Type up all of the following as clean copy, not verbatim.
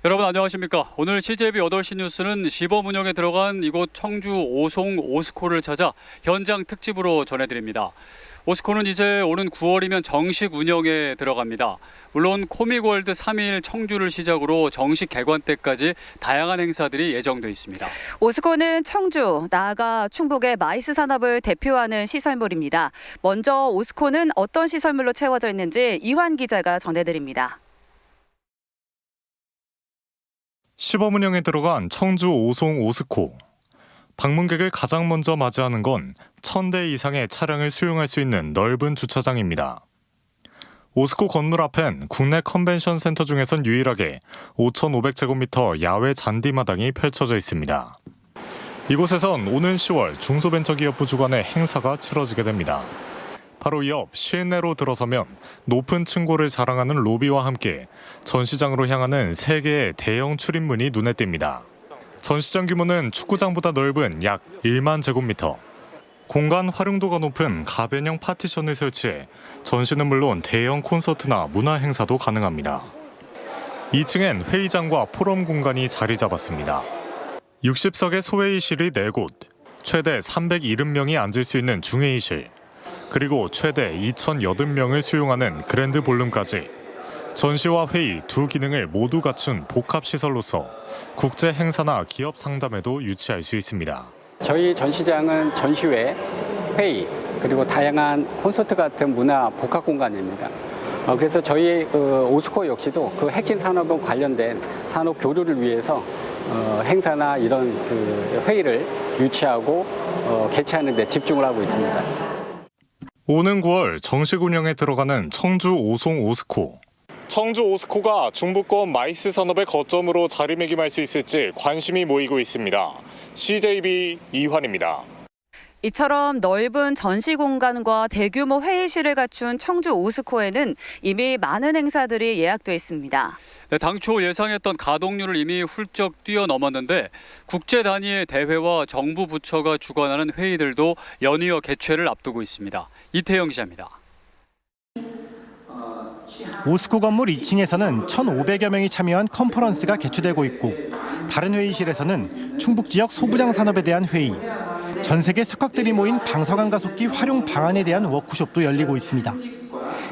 여러분 안녕하십니까? 오늘 CJB 8시 뉴스는 시범 운영에 들어간 이곳 청주 오송 오스코를 찾아 현장 특집으로 전해드립니다. 오스코는 이제 오는 9월이면 정식 운영에 들어갑니다. 물론 코믹월드 3일 청주를 시작으로 정식 개관 때까지 다양한 행사들이 예정돼 있습니다. 오스코는 청주, 나아가 충북의 마이스 산업을 대표하는 시설물입니다. 먼저 오스코는 어떤 시설물로 채워져 있는지 이환 기자가 전해드립니다. 시범 운영에 들어간 청주 오송 오스코. 방문객을 가장 먼저 맞이하는 건 1,000대 이상의 차량을 수용할 수 있는 넓은 주차장입니다. 오스코 건물 앞엔 국내 컨벤션 센터 중에선 유일하게 5,500제곱미터 야외 잔디마당이 펼쳐져 있습니다. 이곳에선 오는 10월 중소벤처기업부 주관의 행사가 치러지게 됩니다. 바로 이 옆 실내로 들어서면 높은 층고를 자랑하는 로비와 함께 전시장으로 향하는 3개의 대형 출입문이 눈에 띕니다. 전시장 규모는 축구장보다 넓은 약 1만 제곱미터. 공간 활용도가 높은 가변형 파티션을 설치해 전시는 물론 대형 콘서트나 문화 행사도 가능합니다. 2층엔 회의장과 포럼 공간이 자리 잡았습니다. 60석의 소회의실이 4곳, 최대 370명이 앉을 수 있는 중회의실, 그리고 최대 2,080명을 수용하는 그랜드 볼룸까지 전시와 회의 두 기능을 모두 갖춘 복합시설로서 국제 행사나 기업 상담에도 유치할 수 있습니다. 저희 전시장은 전시회, 회의, 그리고 다양한 콘서트 같은 문화 복합 공간입니다. 그래서 저희 오스코 역시도 그 핵심 산업과 관련된 산업 교류를 위해서 행사나 이런 회의를 유치하고 개최하는 데 집중을 하고 있습니다. 오는 9월 정식 운영에 들어가는 청주 오송 오스코. 청주 오스코가 중부권 마이스 산업의 거점으로 자리매김할 수 있을지 관심이 모이고 있습니다. CJB 이환입니다. 이처럼 넓은 전시 공간과 대규모 회의실을 갖춘 청주 오스코에는 이미 많은 행사들이 예약돼 있습니다. 네, 당초 예상했던 가동률을 이미 훌쩍 뛰어넘었는데 국제 단위의 대회와 정부 부처가 주관하는 회의들도 연이어 개최를 앞두고 있습니다. 이태영 기자입니다. 오스코 건물 2층에서는 1,500여 명이 참여한 컨퍼런스가 개최되고 있고 다른 회의실에서는 충북 지역 소부장 산업에 대한 회의, 전 세계 석학들이 모인 방사관 가속기 활용 방안에 대한 워크숍도 열리고 있습니다.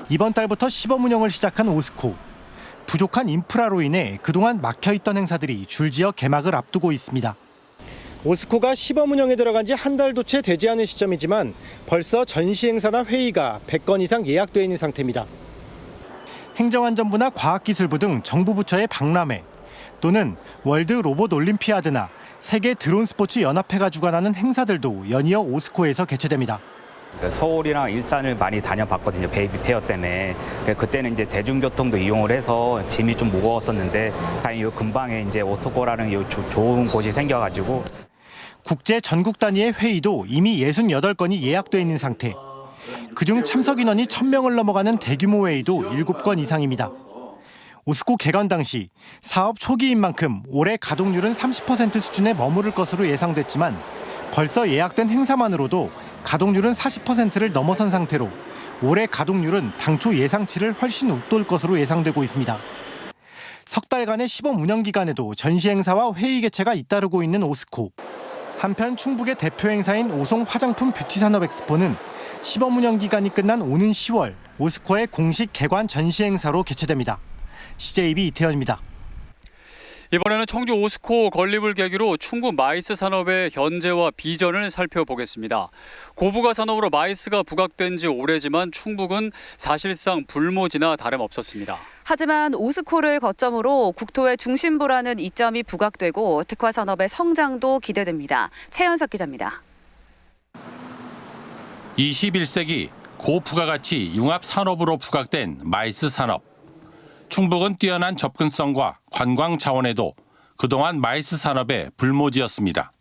이번 달부터 시범 운영을 시작한 오스코. 부족한 인프라로 인해 그동안 막혀있던 행사들이 줄지어 개막을 앞두고 있습니다. 오스코가 시범 운영에 들어간 지 한 달도 채 되지 않은 시점이지만 벌써 전시 행사나 회의가 100건 이상 예약돼 있는 상태입니다. 행정안전부나 과학기술부 등 정부 부처의 박람회 또는 월드 로봇 올림피아드나 세계 드론 스포츠 연합회가 주관하는 행사들도 연이어 오스코에서 개최됩니다. 서울이랑 일산을 많이 다녀봤거든요. 베이비 페어 때문에. 그때는 이제 대중교통도 이용을 해서 짐이 좀 무거웠었는데 다행히 요 근방에 이제 오스코라는 요 좋은 곳이 생겨가지고. 국제 전국 단위의 회의도 이미 68건이 예약돼 있는 상태. 그중 참석 인원이 1,000명을 넘어가는 대규모 회의도 7건 이상입니다. 오스코 개관 당시 사업 초기인 만큼 올해 가동률은 30% 수준에 머무를 것으로 예상됐지만 벌써 예약된 행사만으로도 가동률은 40%를 넘어선 상태로 올해 가동률은 당초 예상치를 훨씬 웃돌 것으로 예상되고 있습니다. 석 달간의 시범 운영 기간에도 전시 행사와 회의 개최가 잇따르고 있는 오스코. 한편 충북의 대표 행사인 오송 화장품 뷰티 산업 엑스포는 시범 운영 기간이 끝난 오는 10월 오스코의 공식 개관 전시 행사로 개최됩니다. CJB 이태현입니다. 이번에는 청주 오스코 건립을 계기로 충북 마이스 산업의 현재와 비전을 살펴보겠습니다. 고부가 산업으로 마이스가 부각된 지 오래지만 충북은 사실상 불모지나 다름없었습니다. 하지만 오스코를 거점으로 국토의 중심부라는 이점이 부각되고 특화 산업의 성장도 기대됩니다. 최연석 기자입니다. 21세기 고부가가치 융합 산업으로 부각된 마이스 산업. 충북은 뛰어난 접근성과 관광 자원에도 그동안 마이스 산업의 불모지였습니다.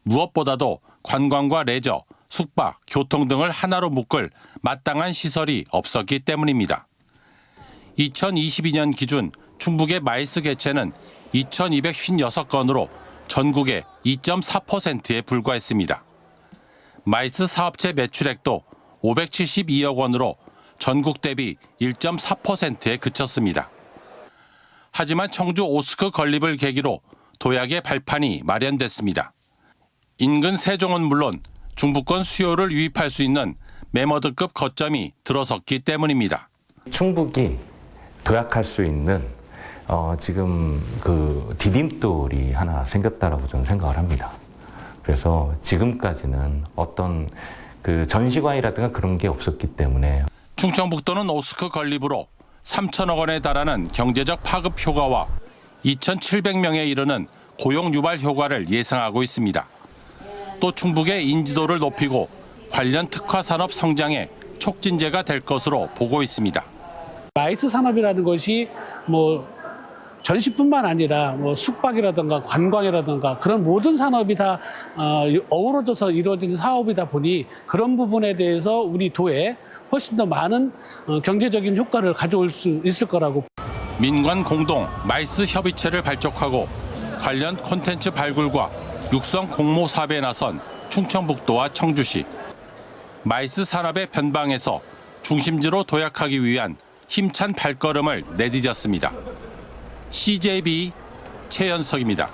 무엇보다도 관광과 레저, 숙박, 교통 등을 하나로 묶을 마땅한 시설이 없었기 때문입니다. 2022년 기준 충북의 마이스 개체는 2,256건으로 전국의 2.4%에 불과했습니다. 마이스 사업체 매출액도 572억 원으로 전국 대비 1.4%에 그쳤습니다. 하지만 청주 오스코 건립을 계기로 도약의 발판이 마련됐습니다. 인근 세종은 물론 중부권 수요를 유입할 수 있는 매머드급 거점이 들어섰기 때문입니다. 충북이 도약할 수 있는 지금 그 디딤돌이 하나 생겼다라고 저는 생각을 합니다. 그래서 지금까지는 어떤 그 전시관이라든가 그런 게 없었기 때문에 충청북도는 오스코 건립으로 3천억 원에 달하는 경제적 파급 효과와 2,700명에 이르는 고용 유발 효과를 예상하고 있습니다. 또 충북의 인지도를 높이고 관련 특화 산업 성장에 촉진제가 될 것으로 보고 있습니다. 마이스 산업이라는 것이 전시뿐만 아니라 숙박이라든가 관광이라든가 그런 모든 산업이 다 어우러져서 이루어진 사업이다 보니 그런 부분에 대해서 우리 도에 훨씬 더 많은 경제적인 효과를 가져올 수 있을 거라고. 민관 공동 마이스 협의체를 발족하고 관련 콘텐츠 발굴과 육성 공모 사업에 나선 충청북도와 청주시. 마이스 산업의 변방에서 중심지로 도약하기 위한 힘찬 발걸음을 내디뎠습니다. CJB 최연석입니다.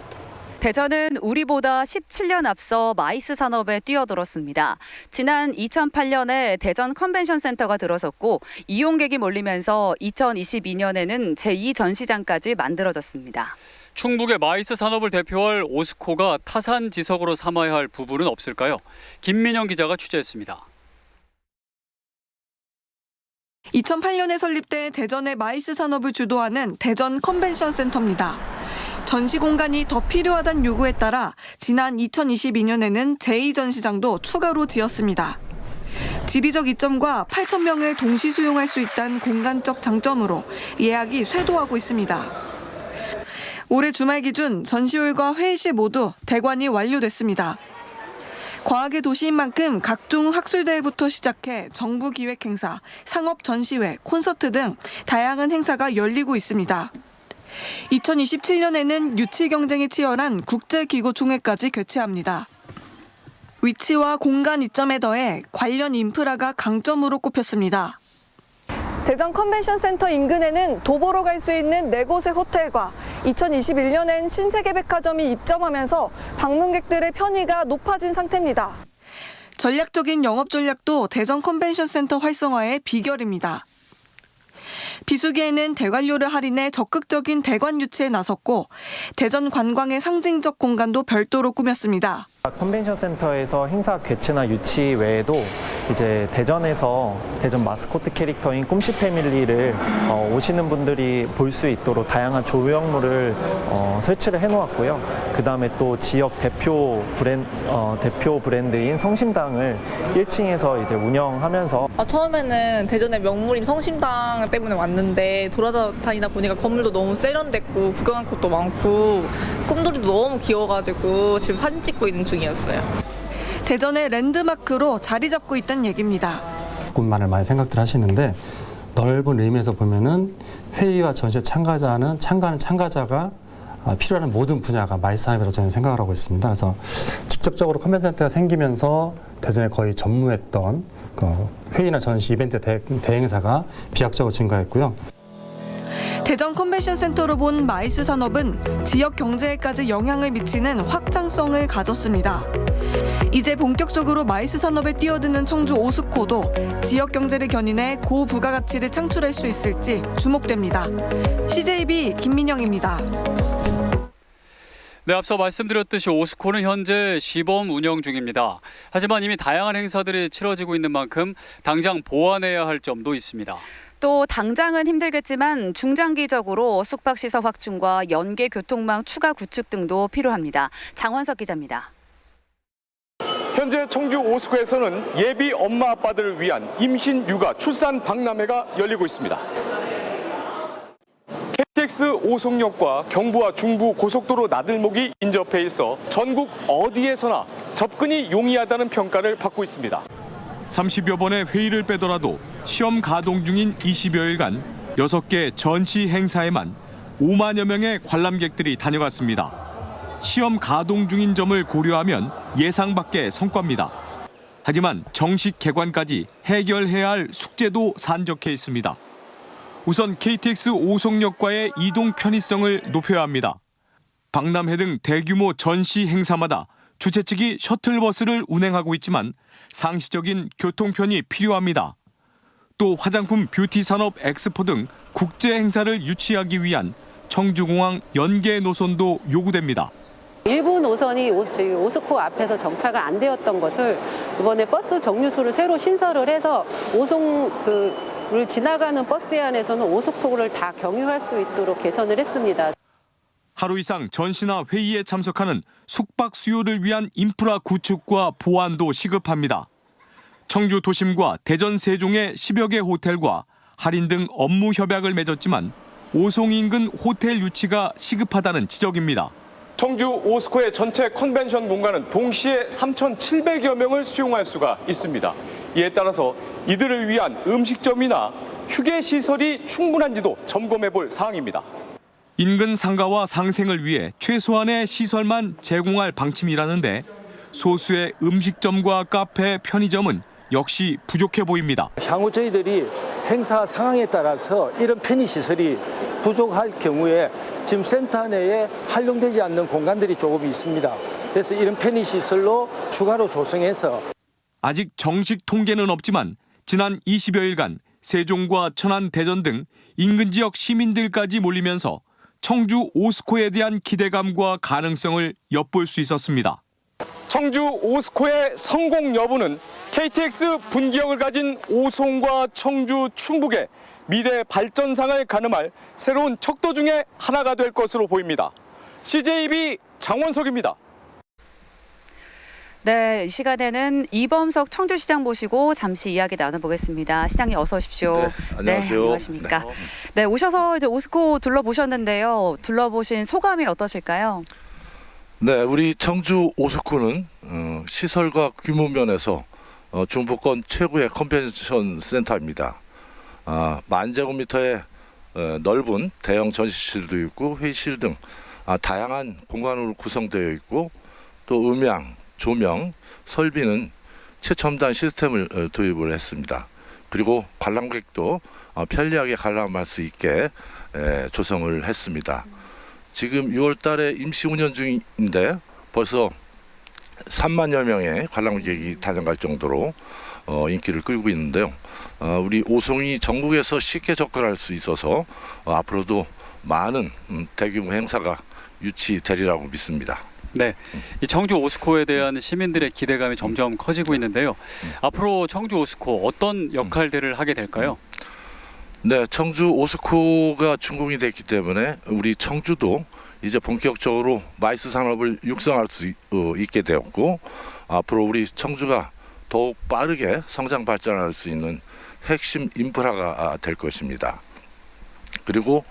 대전은 우리보다 17년 앞서 마이스 산업에 뛰어들었습니다. 지난 2008년에 대전 컨벤션 센터가 들어섰고 이용객이 몰리면서 2022년에는 제2전시장까지 만들어졌습니다. 충북의 마이스 산업을 대표할 오스코가 타산지석으로 삼아야 할 부분은 없을까요? 김민영 기자가 취재했습니다. 2008년에 설립된 대전의 마이스 산업을 주도하는 대전 컨벤션 센터입니다. 전시 공간이 더 필요하다는 요구에 따라 지난 2022년에는 제2전시장도 추가로 지었습니다. 지리적 이점과 8,000명을 동시 수용할 수 있다는 공간적 장점으로 예약이 쇄도하고 있습니다. 올해 주말 기준 전시홀과 회의실 모두 대관이 완료됐습니다. 과학의 도시인 만큼 각종 학술대회부터 시작해 정부 기획 행사, 상업 전시회, 콘서트 등 다양한 행사가 열리고 있습니다. 2027년에는 유치 경쟁이 치열한 국제기구총회까지 개최합니다. 위치와 공간 이점에 더해 관련 인프라가 강점으로 꼽혔습니다. 대전 컨벤션 센터 인근에는 도보로 갈 수 있는 4곳의 호텔과 2021년엔 신세계백화점이 입점하면서 방문객들의 편의가 높아진 상태입니다. 전략적인 영업 전략도 대전 컨벤션 센터 활성화의 비결입니다. 비수기에는 대관료를 할인해 적극적인 대관 유치에 나섰고 대전 관광의 상징적 공간도 별도로 꾸몄습니다. 컨벤션 센터에서 행사 개최나 유치 외에도 이제 대전에서 대전 마스코트 캐릭터인 꼼시 패밀리를 오시는 분들이 볼 수 있도록 다양한 조형물을 설치를 해놓았고요. 그 다음에 또 지역 대표 브랜드인 성심당을 1층에서 이제 운영하면서 처음에는 대전의 명물인 성심당 때문에 왔는데 돌아다니다 보니까 건물도 너무 세련됐고 구경할 곳도 많고 꿈돌이도 너무 귀여워가지고 지금 사진 찍고 있는 중이었어요. 대전의 랜드마크로 자리 잡고 있다는 얘기입니다. 곳만을 많이 생각들 하시는데 넓은 의미에서 보면은 회의와 전시에 참가하는 참가자가 필요한 모든 분야가 마이스 산업이라고 저는 생각을 하고 있습니다. 그래서 직접적으로 컨벤션 센터가 생기면서 대전에 거의 전무했던 회의나 전시 이벤트 대행사가 비약적으로 증가했고요. 대전 컨벤션 센터로 본 마이스 산업은 지역 경제에까지 영향을 미치는 확장성을 가졌습니다. 이제 본격적으로 마이스 산업에 뛰어드는 청주 오스코도 지역 경제를 견인해 고부가가치를 창출할 수 있을지 주목됩니다. CJB 김민영입니다. 네, 앞서 말씀드렸듯이 오스코는 현재 시범 운영 중입니다. 하지만 이미 다양한 행사들이 치러지고 있는 만큼 당장 보완해야 할 점도 있습니다. 또 당장은 힘들겠지만 중장기적으로 숙박시설 확충과 연계 교통망 추가 구축 등도 필요합니다. 장원석 기자입니다. 현재 청주 오스코에서는 예비 엄마 아빠들을 위한 임신, 육아, 출산 박람회가 열리고 있습니다. KTX 오송역과 경부와 중부 고속도로 나들목이 인접해 있어 전국 어디에서나 접근이 용이하다는 평가를 받고 있습니다. 30여 번의 회의를 빼더라도 시험 가동 중인 20여일간 6개 전시 행사에만 5만여 명의 관람객들이 다녀갔습니다. 시험 가동 중인 점을 고려하면 예상 밖의 성과입니다. 하지만 정식 개관까지 해결해야 할 숙제도 산적해 있습니다. 우선 KTX 오송역과의 이동 편의성을 높여야 합니다. 박람회 등 대규모 전시 행사마다 주최 측이 셔틀버스를 운행하고 있지만 상시적인 교통편이 필요합니다. 또 화장품 뷰티 산업 엑스포 등 국제 행사를 유치하기 위한 청주공항 연계 노선도 요구됩니다. 일부 노선이 저희 오스코 앞에서 정차가 안 되었던 것을 이번에 버스 정류소를 새로 신설을 해서 오송을 지나가는 버스 안에서는 오스코를 다 경유할 수 있도록 개선을 했습니다. 하루 이상 전시나 회의에 참석하는 숙박 수요를 위한 인프라 구축과 보완도 시급합니다. 청주 도심과 대전 세종의 10여 개 호텔과 할인 등 업무 협약을 맺었지만 오송 인근 호텔 유치가 시급하다는 지적입니다. 청주 오스코의 전체 컨벤션 공간은 동시에 3,700여 명을 수용할 수가 있습니다. 이에 따라서 이들을 위한 음식점이나 휴게 시설이 충분한지도 점검해 볼 사항입니다. 인근 상가와 상생을 위해 최소한의 시설만 제공할 방침이라는데 소수의 음식점과 카페, 편의점은 역시 부족해 보입니다. 향후 저희들이 행사 상황에 따라서 이런 편의시설이 부족할 경우에 지금 센터 내에 활용되지 않는 공간들이 조금 있습니다. 그래서 이런 편의시설로 추가로 조성해서 아직 정식 통계는 없지만 지난 20여일간 세종과 천안, 대전 등 인근 지역 시민들까지 몰리면서 청주 오스코에 대한 기대감과 가능성을 엿볼 수 있었습니다. 청주 오스코의 성공 여부는 KTX 분기역을 가진 오송과 청주, 충북의 미래 발전상을 가늠할 새로운 척도 중에 하나가 될 것으로 보입니다. CJB 장원석입니다. 네, 이 시간에는 이범석 청주시장 모시고 잠시 이야기 나눠보겠습니다. 시장님 어서 오십시오. 네, 안녕하세요. 네, 안녕하십니까. 네, 오셔서 이제 오스코 둘러보셨는데요. 둘러보신 소감이 어떠실까요? 네, 우리 청주 오스코는 시설과 규모 면에서 중부권 최고의 컨벤션 센터입니다. 10,000제곱미터의 넓은 대형 전시실도 있고 회의실 등 다양한 공간으로 구성되어 있고 또 음향, 조명, 설비는 최첨단 시스템을 도입을 했습니다. 그리고 관람객도 편리하게 관람할 수 있게 조성을 했습니다. 지금 6월 달에 임시 운영 중인데 벌써 3만여 명의 관람객이 다녀갈 정도로 인기를 끌고 있는데요. 우리 오송이 전국에서 쉽게 접근할 수 있어서 앞으로도 많은 대규모 행사가 유치되리라고 믿습니다. 네, 이 청주 오스코에 대한 시민들의 기대감이 점점 커지고 있는데요. 앞으로 청주 오스코 어떤 역할들을 하게 될까요? 네, 청주 오스코가 준공이 됐기 때문에 우리 청주도 이제 본격적으로 마이스 산업을 육성할 수 있게 되었고 앞으로 우리 청주가 더욱 빠르게 성장 발전할 수 있는 핵심 인프라가 될 것입니다. 그리고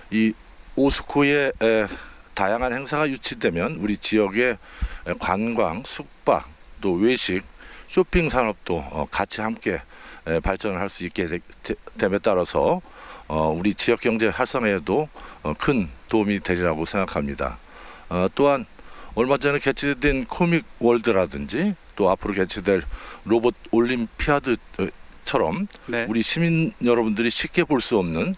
이 오스코의 다양한 행사가 유치되면 우리 지역의 관광, 숙박, 또 외식, 쇼핑 산업도 같이 함께 발전을 할 수 있게 됨에 따라서 우리 지역 경제 활성화에도 큰 도움이 되리라고 생각합니다. 또한 얼마 전에 개최된 코믹 월드라든지 또 앞으로 개최될 로봇 올림피아드처럼 네. 우리 시민 여러분들이 쉽게 볼 수 없는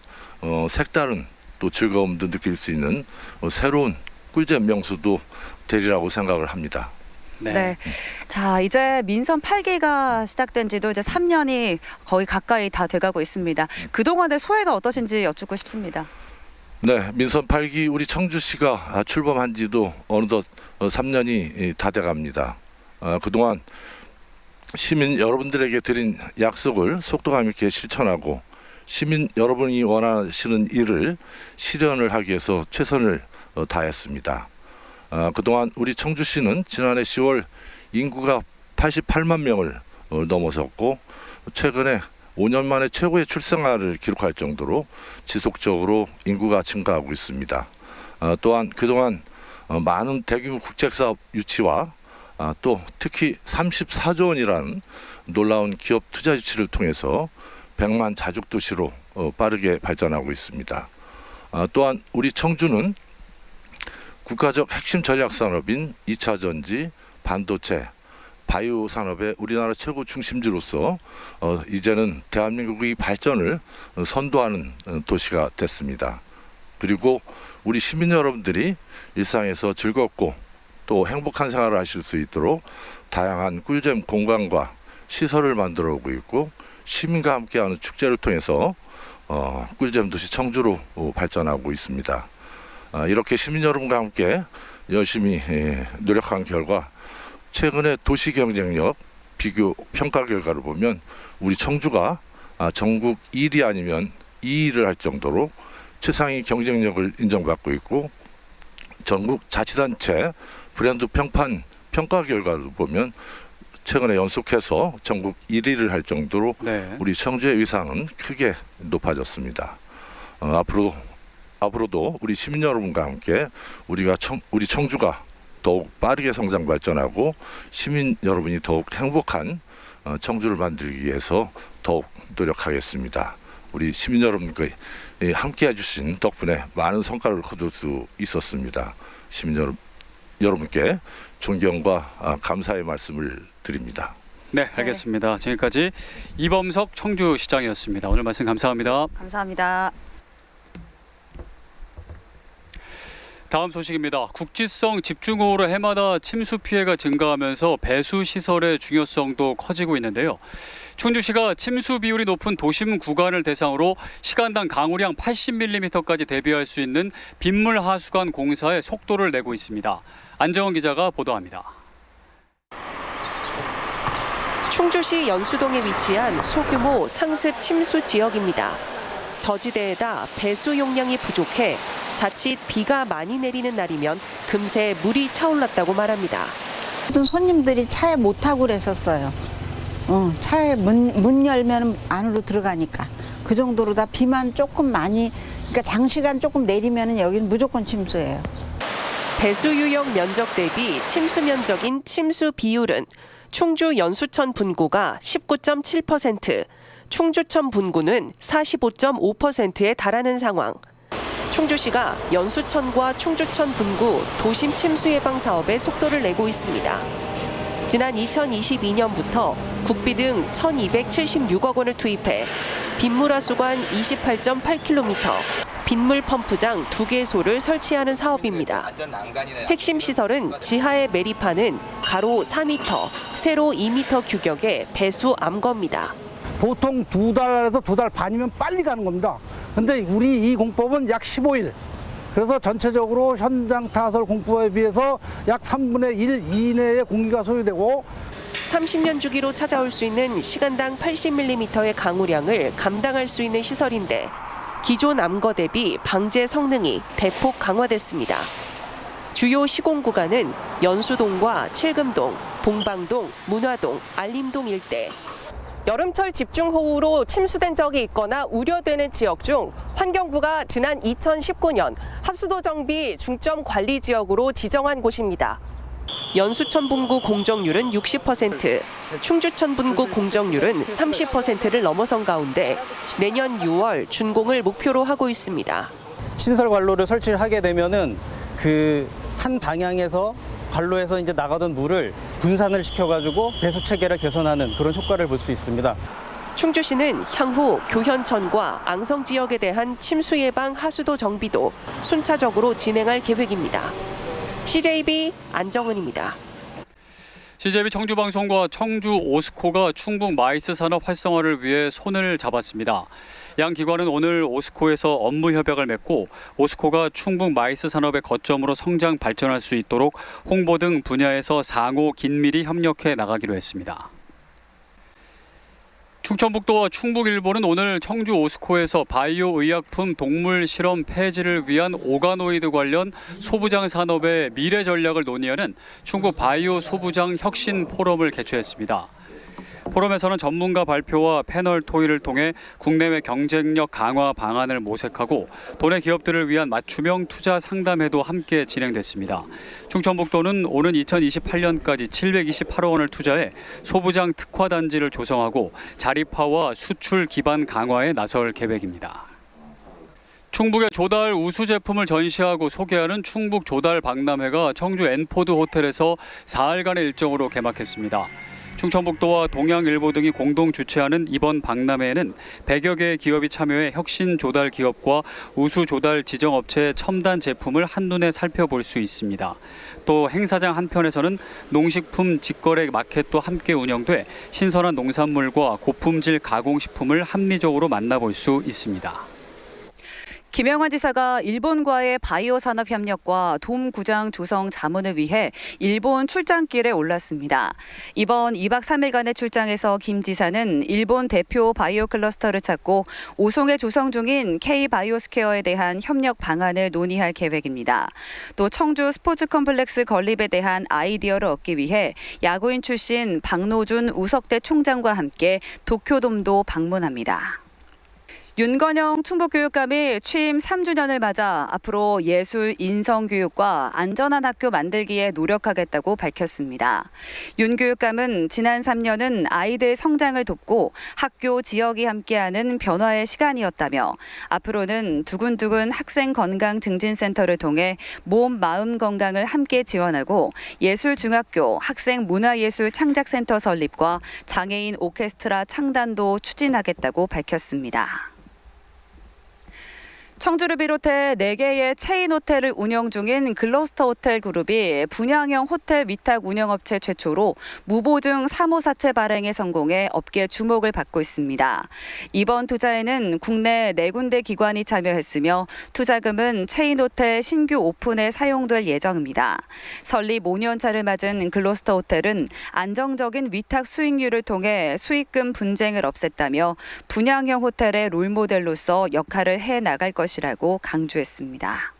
색다른 또 즐거움도 느낄 수 있는 새로운 꿀잼 명소도 되리라고 생각을 합니다. 네. 자, 이제 민선 8기가 시작된 지도 이제 3년이 거의 가까이 다 돼가고 있습니다. 그동안의 소회가 어떠신지 여쭙고 싶습니다. 네, 민선 8기 우리 청주시가 출범한 지도 어느덧 3년이 다 돼갑니다. 그동안 시민 여러분들에게 드린 약속을 속도감 있게 실천하고 시민 여러분이 원하시는 일을 실현을 하기 위해서 최선을 다했습니다. 그동안 우리 청주시는 지난해 10월 인구가 88만 명을 넘어섰고 최근에 5년 만에 최고의 출생아를 기록할 정도로 지속적으로 인구가 증가하고 있습니다. 또한 그동안 많은 대규모 국책사업 유치와 또 특히 34조 원이라는 놀라운 기업 투자 유치를 통해서 100만 자족 도시로 빠르게 발전하고 있습니다. 또한 우리 청주는 국가적 핵심 전략 산업인 2차 전지, 반도체, 바이오 산업의 우리나라 최고 중심지로서 이제는 대한민국의 발전을 선도하는 도시가 됐습니다. 그리고 우리 시민 여러분들이 일상에서 즐겁고 또 행복한 생활을 하실 수 있도록 다양한 꿀잼 공간과 시설을 만들어 오고 있고, 시민과 함께하는 축제를 통해서 꿀잼 도시 청주로 발전하고 있습니다. 이렇게 시민 여러분과 함께 열심히 노력한 결과 최근에 도시 경쟁력 비교 평가 결과를 보면 우리 청주가 전국 1위 아니면 2위를 할 정도로 최상위 경쟁력을 인정받고 있고, 전국 자치단체 브랜드 평판 평가 결과를 보면 최근에 연속해서 전국 1위를 할 정도로 우리 청주의 위상은 크게 높아졌습니다. 앞으로도 우리 시민 여러분과 함께 우리 청주가 더욱 빠르게 성장 발전하고 시민 여러분이 더욱 행복한 청주를 만들기 위해서 더욱 노력하겠습니다. 우리 시민 여러분과 함께 해주신 덕분에 많은 성과를 거둘 수 있었습니다. 시민 여러분께 존경과 감사의 말씀을 드립니다. 네, 알겠습니다. 지금까지 이범석 청주시장이었습니다. 오늘 말씀 감사합니다. 감사합니다. 다음 소식입니다. 국지성 집중호우로 해마다 침수 피해가 증가하면서 배수 시설의 중요성도 커지고 있는데요. 충주시가 침수 비율이 높은 도심 구간을 대상으로 시간당 강우량 80mm까지 대비할 수 있는 빗물 하수관 공사에 속도를 내고 있습니다. 안정원 기자가 보도합니다. 충주시 연수동에 위치한 소규모 상습 침수 지역입니다. 저지대에다 배수 용량이 부족해 자칫 비가 많이 내리는 날이면 금세 물이 차올랐다고 말합니다. 모든 손님들이 차에 못 타고 그랬었어요. 차에 문 열면 안으로 들어가니까. 그 정도로 다 비만 조금 많이, 그러니까 장시간 조금 내리면 여기는 무조건 침수예요. 배수 유형 면적 대비 침수 면적인 침수 비율은 충주 연수천 분구가 19.7%, 충주천 분구는 45.5%에 달하는 상황. 충주시가 연수천과 충주천 분구 도심 침수 예방 사업에 속도를 내고 있습니다. 지난 2022년부터 국비 등 1,276억 원을 투입해 빗물하수관 28.8km, 빗물 펌프장 2개소를 설치하는 사업입니다. 핵심 시설은 지하에 매립하는 가로 4m, 세로 2m 규격의 배수 암거입니다. 보통 2달에서 2달 반이면 빨리 가는 겁니다. 근데 우리 이 공법은 약 15일. 그래서 전체적으로 현장 타설 공법에 비해서 약 3분의 1 이내의 공기가 소요되고 30년 주기로 찾아올 수 있는 시간당 80mm의 강우량을 감당할 수 있는 시설인데 기존 암거 대비 방제 성능이 대폭 강화됐습니다. 주요 시공 구간은 연수동과 칠금동, 봉방동, 문화동, 알림동 일대. 여름철 집중호우로 침수된 적이 있거나 우려되는 지역 중 환경부가 지난 2019년 하수도 정비 중점 관리 지역으로 지정한 곳입니다. 연수천 분구 공정률은 60%, 충주천 분구 공정률은 30%를 넘어선 가운데 내년 6월 준공을 목표로 하고 있습니다. 신설 관로를 설치를 하게 되면은 그 한 방향에서 관로에서 이제 나가던 물을 분산을 시켜가지고 배수 체계를 개선하는 그런 효과를 볼 수 있습니다. 충주시는 향후 교현천과 앙성 지역에 대한 침수 예방 하수도 정비도 순차적으로 진행할 계획입니다. CJB 안정은입니다. CJB 청주방송과 청주 오스코가 충북 마이스 산업 활성화를 위해 손을 잡았습니다. 양 기관은 오늘 오스코에서 업무 협약을 맺고 오스코가 충북 마이스 산업의 거점으로 성장 발전할 수 있도록 홍보 등 분야에서 상호 긴밀히 협력해 나가기로 했습니다. 충청북도와 충북일보는 오늘 청주 오스코에서 바이오 의약품 동물 실험 폐지를 위한 오가노이드 관련 소부장 산업의 미래 전략을 논의하는 충북 바이오 소부장 혁신 포럼을 개최했습니다. 포럼에서는 전문가 발표와 패널 토의를 통해 국내외 경쟁력 강화 방안을 모색하고 도내 기업들을 위한 맞춤형 투자 상담회도 함께 진행됐습니다. 충청북도는 오는 2028년까지 728억 원을 투자해 소부장 특화단지를 조성하고 자립화와 수출 기반 강화에 나설 계획입니다. 충북의 조달 우수 제품을 전시하고 소개하는 충북 조달 박람회가 청주 엔포드 호텔에서 4일간의 일정으로 개막했습니다. 충청북도와 동양일보 등이 공동 주최하는 이번 박람회에는 100여 개의 기업이 참여해 혁신 조달 기업과 우수 조달 지정업체의 첨단 제품을 한눈에 살펴볼 수 있습니다. 또 행사장 한편에서는 농식품 직거래 마켓도 함께 운영돼 신선한 농산물과 고품질 가공식품을 합리적으로 만나볼 수 있습니다. 김영환 지사가 일본과의 바이오 산업 협력과 돔구장 조성 자문을 위해 일본 출장길에 올랐습니다. 이번 2박 3일간의 출장에서 김 지사는 일본 대표 바이오 클러스터를 찾고 오송에 조성 중인 K-바이오스퀘어에 대한 협력 방안을 논의할 계획입니다. 또 청주 스포츠 컴플렉스 건립에 대한 아이디어를 얻기 위해 야구인 출신 박노준 우석대 총장과 함께 도쿄돔도 방문합니다. 윤건영 충북교육감이 취임 3주년을 맞아 앞으로 예술 인성교육과 안전한 학교 만들기에 노력하겠다고 밝혔습니다. 윤 교육감은 지난 3년은 아이들 성장을 돕고 학교 지역이 함께하는 변화의 시간이었다며 앞으로는 두근두근 학생 건강 증진센터를 통해 몸, 마음 건강을 함께 지원하고 예술중학교 학생 문화예술 창작센터 설립과 장애인 오케스트라 창단도 추진하겠다고 밝혔습니다. 청주를 비롯해 4개의 체인 호텔을 운영 중인 글로스터 호텔 그룹이 분양형 호텔 위탁 운영업체 최초로 무보증 사무사채 발행에 성공해 업계 주목을 받고 있습니다. 이번 투자에는 국내 4군데 기관이 참여했으며 투자금은 체인 호텔 신규 오픈에 사용될 예정입니다. 설립 5년차를 맞은 글로스터 호텔은 안정적인 위탁 수익률을 통해 수익금 분쟁을 없앴다며 분양형 호텔의 롤모델로서 역할을 해나갈 것이라고 강조했습니다.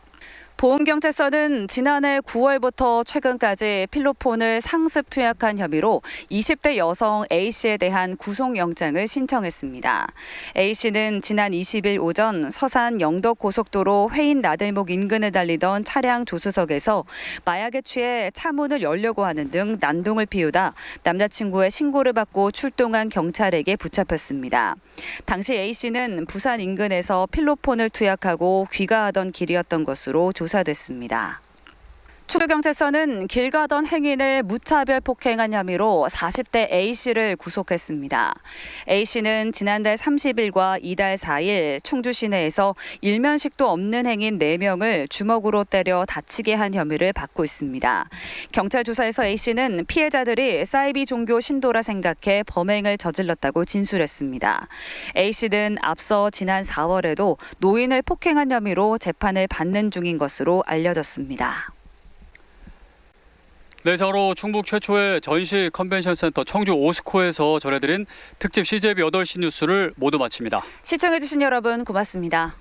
보험경찰서는 지난해 9월부터 최근까지 필로폰을 상습 투약한 혐의로 20대 여성 A씨에 대한 구속영장을 신청했습니다. A씨는 지난 20일 오전 서산 영덕고속도로 회인 나들목 인근에 달리던 차량 조수석에서 마약에 취해 차문을 열려고 하는 등 난동을 피우다 남자친구의 신고를 받고 출동한 경찰에게 붙잡혔습니다. 당시 A씨는 부산 인근에서 필로폰을 투약하고 귀가하던 길이었던 것으로 조사됐습니다. 충주경찰서는 길 가던 행인을 무차별 폭행한 혐의로 40대 A씨를 구속했습니다. A씨는 지난달 30일과 이달 4일 충주 시내에서 일면식도 없는 행인 4명을 주먹으로 때려 다치게 한 혐의를 받고 있습니다. 경찰 조사에서 A씨는 피해자들이 사이비 종교 신도라 생각해 범행을 저질렀다고 진술했습니다. A씨는 앞서 지난 4월에도 노인을 폭행한 혐의로 재판을 받는 중인 것으로 알려졌습니다. 네, 자로 충북 최초의 전시 컨벤션 센터 청주 오스코에서 전해드린 특집 CJB 8시 뉴스를 모두 마칩니다. 시청해주신 여러분 고맙습니다.